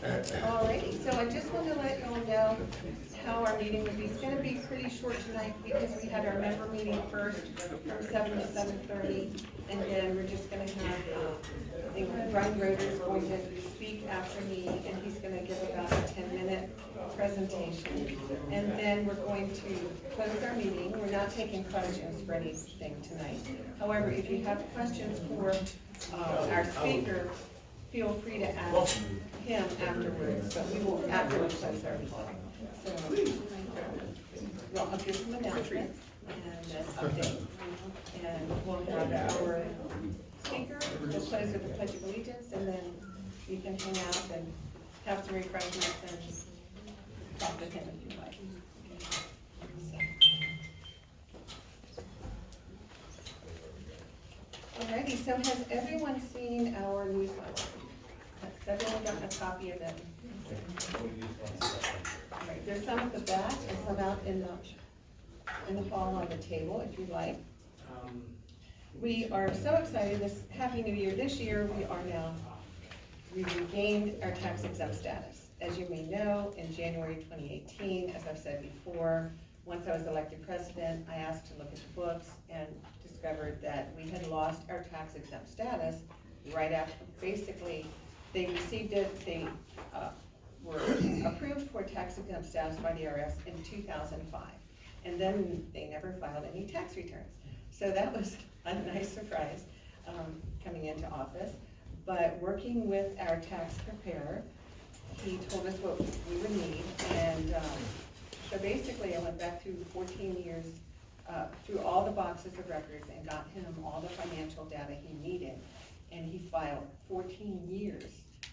Alrighty, so I just want to let you all know how our meeting will be. It's going to be pretty short tonight because we had our member meeting first from 7 to 7:30, and then we're just going to have, I think Roeder is going to speak after me, and he's going to give about a 10-minute presentation. And then we're going to close our meeting. We're not taking questions for anything tonight. However, if you have questions for our speaker, feel free to ask him afterwards, but we will afterwards close our meeting. So, well, I'll give some announcements and an update. And we'll have our speaker, we'll close with the Pledge of Allegiance, and then you can hang out and have some refreshments and talk with him if you like. Alrighty, so has everyone seen our newsletter? Has everyone gotten a copy of it? Alright, there's some at the back and some out in the hall on the table if you'd like. We are so excited this Happy New Year. This year we regained our tax exempt status. As you may know, in January 2018, as I've said before, once I was elected president, I asked to look at the books and discovered that we had lost our tax exempt status right after, basically, they received it, they were approved for tax exempt status by the IRS in 2005. And then they never filed any tax returns. So that was a nice surprise coming into office. But working with our tax preparer, he told us what we would need. And so basically I went back through 14 years, through all the boxes of records and got him all the financial data he needed. And he filed 14 years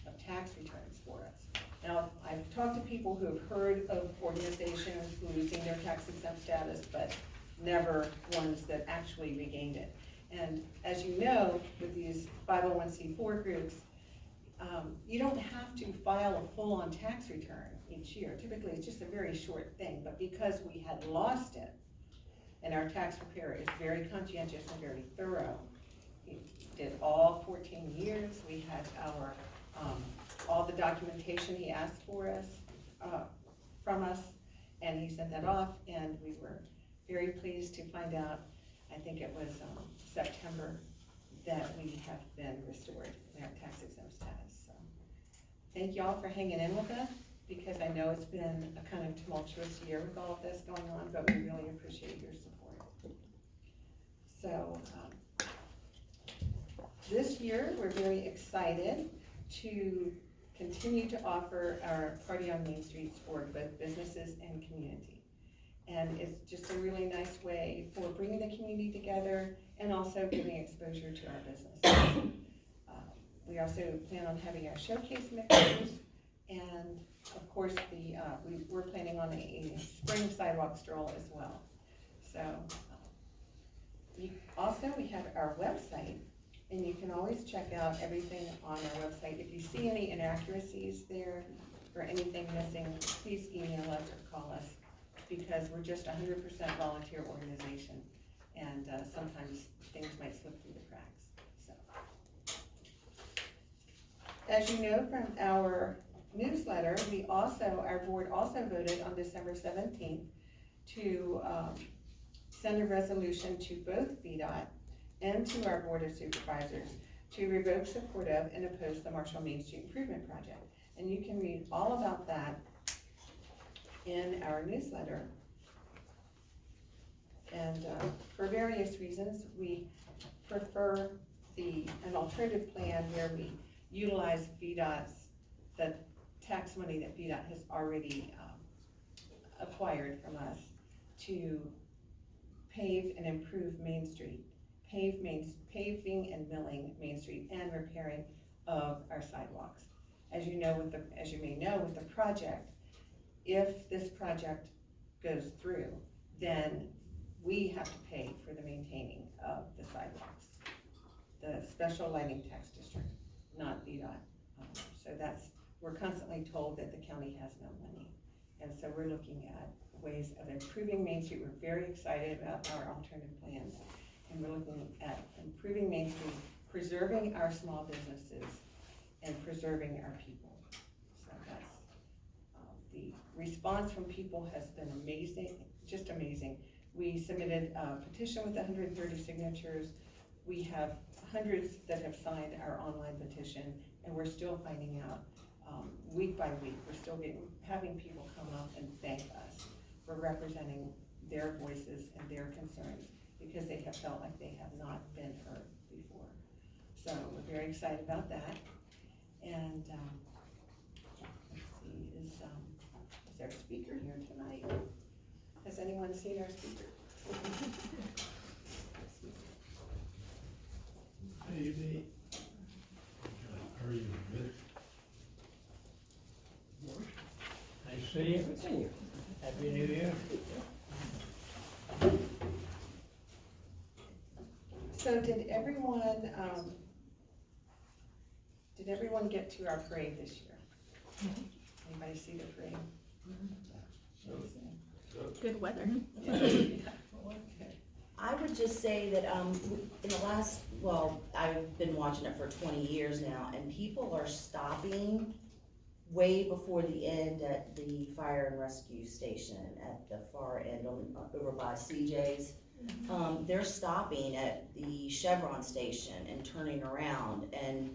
of tax returns for us. Now, I've talked to people who have heard of organizations losing their tax exempt status, but never ones that actually regained it. And as you know, with these 501c4 groups, you don't have to file a full-on tax return each year. Typically, it's just a very short thing, but because we had lost it, and our tax preparer is very conscientious and very thorough, he did all 14 years. We had our all the documentation he asked for us, from us, and he sent that off, and we were very pleased to find out, I think it was September, that we have been restored in our tax exempt status. So thank you all for hanging in with us, because I know it's been a kind of tumultuous year with all of this going on, but we really appreciate your support. So this year, we're very excited to continue to offer our Party on Main Streets for both businesses and community. And it's just a really nice way for bringing the community together and also giving exposure to our business. We also plan on having our showcase mixers, and of course we're planning on a spring sidewalk stroll as well. So we have our website, and you can always check out everything on our website. If you see any inaccuracies there or anything missing, please email us or call us, because we're just a 100% volunteer organization, and sometimes things might slip through the cracks. So, as you know from our newsletter, our board also voted on December 17th to send a resolution to both VDOT and to our Board of Supervisors to revoke support of and oppose the Marshall Main Street Improvement Project. And you can read all about that in our newsletter. And for various reasons, we prefer an alternative plan where we utilize the tax money that VDOT has already acquired from us to pave and improve Main Street, paving and milling Main Street, and repairing of our sidewalks. As you may know, with the project, if this project goes through, then we have to pay for the maintaining of the sidewalks. The special lighting tax district, not VDOT. So we're constantly told that the county has no money. And so we're looking at ways of improving Main Street. We're very excited about our alternative plans, and we're looking at improving Main Street, preserving our small businesses, and preserving our people. So that's, the response from people has been amazing, just amazing. We submitted a petition with 130 signatures. We have hundreds that have signed our online petition, and we're still finding out week by week, we're still having people come up and thank us for representing their voices and their concerns, because they have felt like they have not been heard before. So we're very excited about that. And let's see, is our speaker here tonight? Has anyone seen our speaker? Hey, Nate. How are you? Good. Nice to see you. Happy New Year. So did everyone get to our parade this year? Anybody see the parade? Good weather. Yeah. Okay. I would just say that in the last, well, I've been watching it for 20 years now, and people are stopping way before the end at the fire and rescue station at the far end over by CJ's. They're stopping at the Chevron station and turning around, and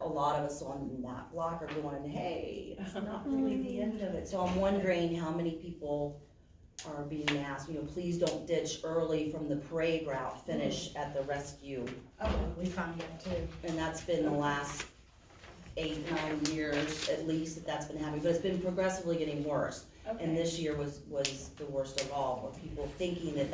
a lot of us on that block are going, hey, it's not really the end of it. So I'm wondering how many people are being asked, please don't ditch early from the parade route, finish at the rescue. We found that too. And that's been the last 8-9 years at least that's been happening, but it's been progressively getting worse. Okay. And this year was the worst of all, with people thinking that,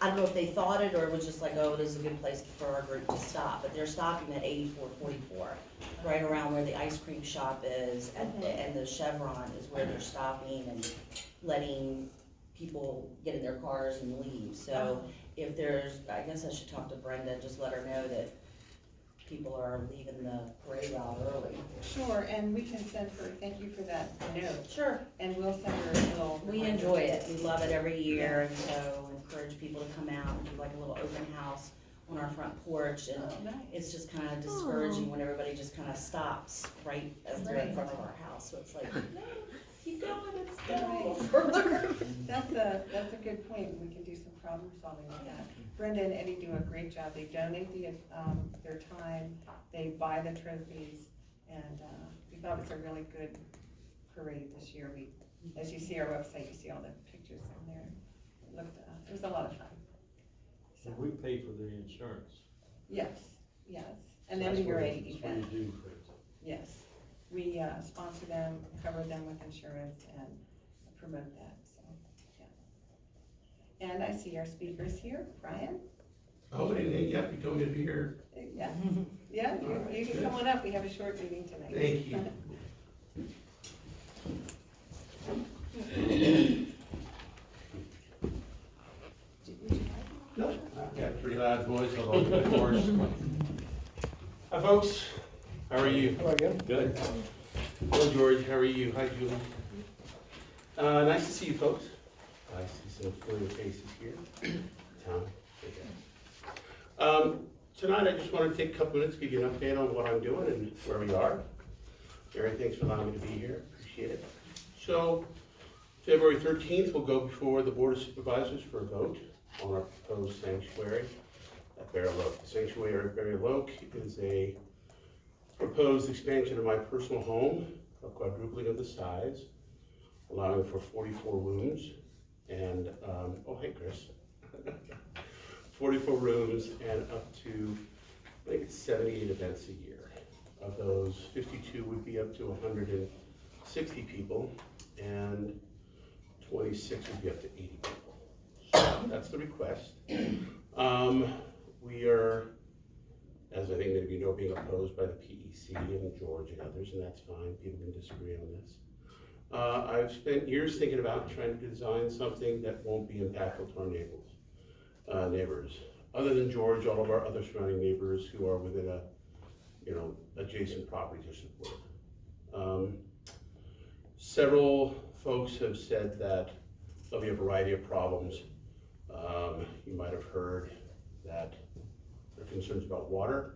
I don't know if they thought it or it was just like, oh, this is a good place for our group to stop, but they're stopping at 8444, right around where the ice cream shop is, and the Chevron is where they're stopping and letting people get in their cars and leave. So if there's, I guess I should talk to Brenda, just let her know that people are leaving the parade route early. Sure, and we can send her, thank you for that note. Sure. And we'll send her a little. We enjoy it, we love it every year, and so encourage people to come out and do like a little open house on our front porch, and Nice. it's just kind of discouraging when everybody just kind of stops right as they're in front of our house, so it's like, no, keep going, let's go further. That's a good point, we can do some problem solving with that. Brenda and Eddie do a great job, they donate their time, they buy the trophies, and we thought it was a really good parade this year. As you see our website, you see all the pictures in there. It was a lot of fun. So, We pay for the insurance. yes, and So then that's what MBRA that's what event, you do for it. yes. We sponsor them, cover them with insurance, and promote that, so, yeah. And I see our speakers here, Brian. Oh, it ain't yet, you told me to be here. Yeah, yeah, you can come on up, we have a short meeting tonight. Thank you. No, I've got a pretty loud voice, although of course. Hi, folks. How are you? How are you? Good. Hello, George. How are you? Hi, Julie. Nice to see you, folks. I see some familiar faces here. Tom. Hey, guys. Tonight, I just want to take a couple minutes to give you an update on what I'm doing and where we are. Gary, thanks for allowing me to be here. Appreciate it. So, February 13th, we'll go before the Board of Supervisors for a vote on our proposed sanctuary at Bear Oak. The sanctuary at Bear Oak is a proposed expansion of my personal home, a quadrupling of the size, allowing for 44 rooms and, oh, hey, Chris. 44 rooms and up to, I think it's 78 events a year. Of those, 52 would be up to 160 people, and 26 would be up to 80 people. So that's the request. We are, as I think many of you know, being opposed by the PEC and George and others, and that's fine. People can disagree on this. I've spent years thinking about trying to design something that won't be impactful to our neighbors. Other than George, all of our other surrounding neighbors who are within adjacent properties are supportive. Several folks have said that there'll be a variety of problems. You might have heard that there are concerns about water.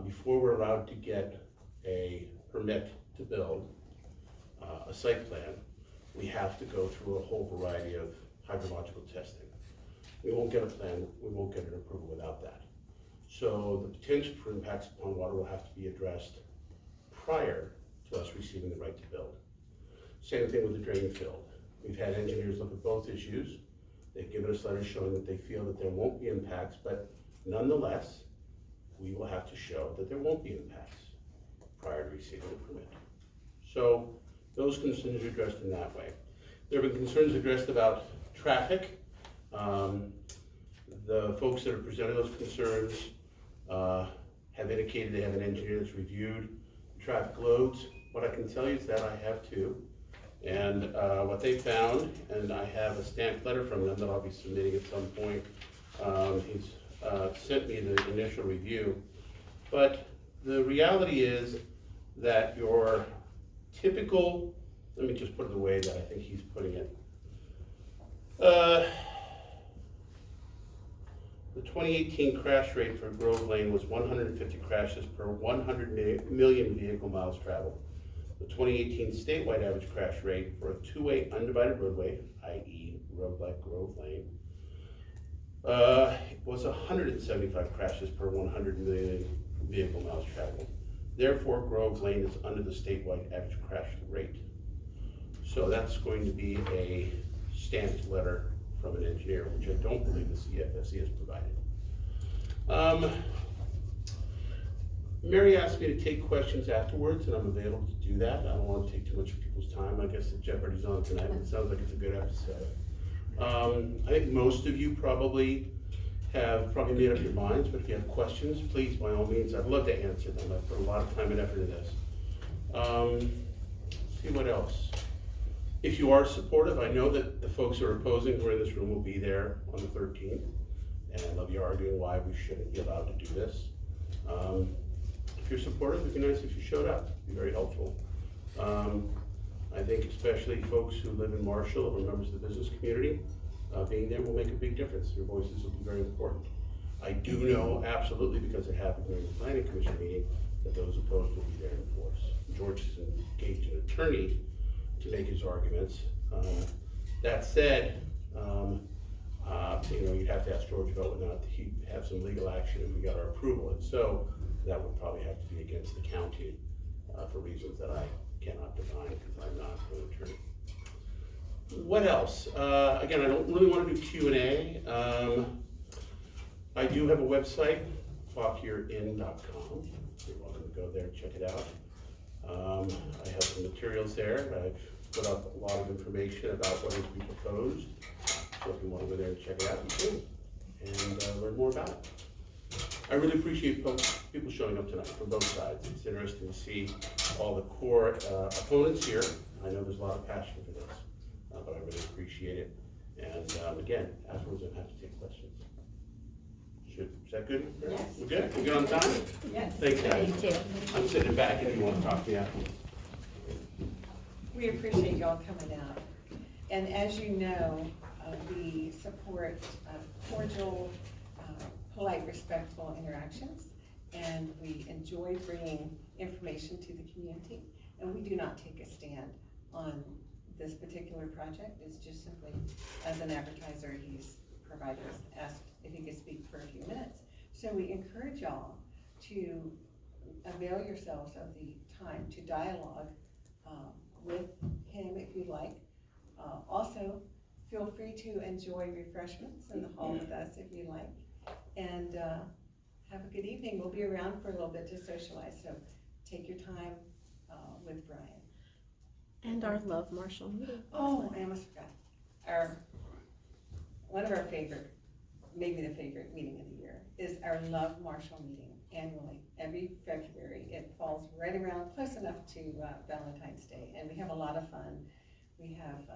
Before we're allowed to get a permit to build a site plan, we have to go through a whole variety of hydrological testing. We won't get a plan, we won't get an approval without that. So the potential for impacts upon water will have to be addressed prior to us receiving the right to build. Same thing with the drain field. We've had engineers look at both issues. They've given us letters showing that they feel that there won't be impacts, but nonetheless, we will have to show that there won't be impacts prior to receiving the permit. So those concerns are addressed in that way. There have been concerns addressed about traffic. The folks that have presented those concerns have indicated they have an engineer that's reviewed traffic loads. What I can tell you is that I have too. And what they found, and I have a stamped letter from them that I'll be submitting at some point. He's sent me the initial review. But the reality is that your typical, let me just put it the way that I think he's putting it. The 2018 crash rate for Grove Lane was 150 crashes per 100 million vehicle miles traveled. The 2018 statewide average crash rate for a two-way undivided roadway, i.e. road like Grove Lane, was 175 crashes per 100 million vehicle miles traveled. Therefore, Grove Lane is under the statewide average crash rate. So that's going to be a stamped letter from an engineer, which I don't believe the CFSC has provided. Mary asked me to take questions afterwards, and I'm available to do that. I don't want to take too much of people's time. I guess the Jeopardy's on tonight. It sounds like it's a good episode. I think most of you probably have made up your minds, but if you have questions, please, by all means, I'd love to answer them. I've put a lot of time and effort into this. Let's see what else. If you are supportive, I know that the folks who are opposing who are in this room will be there on the 13th, and they'll be arguing why we shouldn't be allowed to do this. If you're supportive, it'd be nice if you showed up. It'd be very helpful. I think especially folks who live in Marshall or members of the business community, being there will make a big difference. Your voices will be very important. I do know absolutely, because it happened during the planning commission meeting, that those opposed will be there in force. George has engaged an attorney to make his arguments. That said, you'd have to ask George about whether or not he'd have some legal action if we got our approval. And so that would probably have to be against the county for reasons that I cannot define because I'm not an attorney. What else? Again, I don't really want to do Q&A. I do have a website, clockyearin.com. You're welcome to go there and check it out. I have some materials there. I've put up a lot of information about what is being proposed. So if you want to go there and check it out, you can, and learn more about it. I really appreciate people showing up tonight from both sides. It's interesting to see all the core opponents here. I know there's a lot of passion for this, but I really appreciate it. And again, afterwards I'm happy to take questions. Is that good? Yes. We're good? We're good on time? Yes. Thanks, guys. Me too. I'm sitting back if you want to talk to me afterwards. We appreciate y'all coming out. And as you know, we support cordial, polite, respectful interactions, and we enjoy bringing information to the community. And we do not take a stand on this particular project. It's just simply, as an advertiser, he's provided us, asked if he could speak for a few minutes. So we encourage y'all to avail yourselves of the time to dialogue with him if you'd like. Also, feel free to enjoy refreshments in the hall with us if you like. And have a good evening. We'll be around for a little bit to socialize, so take your time with Brian. And our Love Marshall meeting. Oh, I almost forgot. One of our favorite, maybe the favorite meeting of the year, is our Love Marshall meeting annually, every February. It falls right around, close enough to Valentine's Day, and we have a lot of fun. We have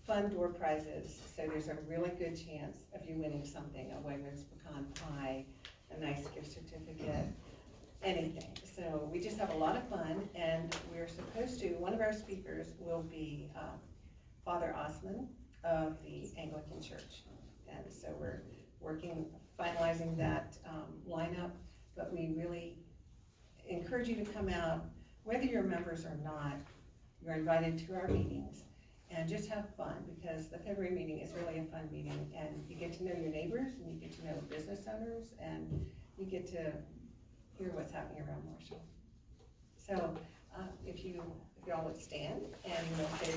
fun door prizes, so there's a really good chance of you winning something, a Wegmans pecan pie, a nice gift certificate, anything. So we just have a lot of fun, and we're supposed to, one of our speakers will be Father Osman of the Anglican Church. And so we're working finalizing that lineup, but we really encourage you to come out, whether you're members or not. You're invited to our meetings, and just have fun, because the February meeting is really a fun meeting, and you get to know your neighbors, and you get to know business owners, and you get to hear what's happening around Marshall. So, if y'all would stand, and we'll say